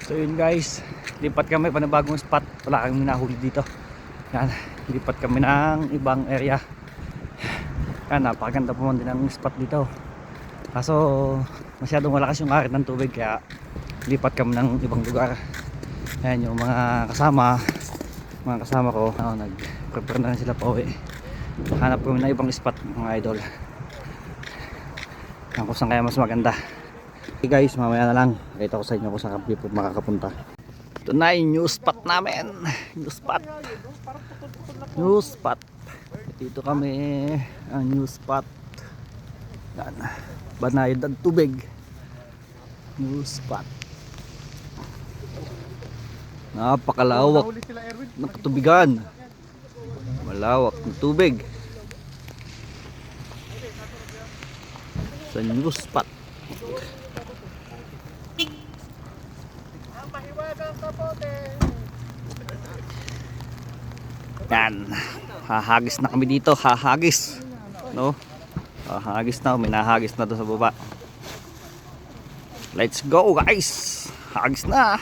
So yun guys, lipat kami panibagong spot. Wala kami nahuli dito. Yan, lipat kami ng ibang area. Yan, napakaganda po din ang spot dito. Kaso masyadong malakas yung arit ng tubig, kaya lipat kami ng ibang lugar. Yan yung mga kasama ko, nag-prepare na sila pa uwi. Hanap kami ng ibang spot mga idol. Kung saan kaya mas maganda. Okay guys, mamaya na lang nakita ko sa inyo kung saan kami po makakapunta. Ito na yung new spot namin. New spot. Dito kami ang new spot. Yan, banayad ang tubig. New spot. Napakalawak ng katubigan. Malawak ng tubig. Sa new spot. Yan, hahagis na kami dito, hahagis, no? Hahagis na, may nahagis na doon sa baba. Let's go guys, hagis na.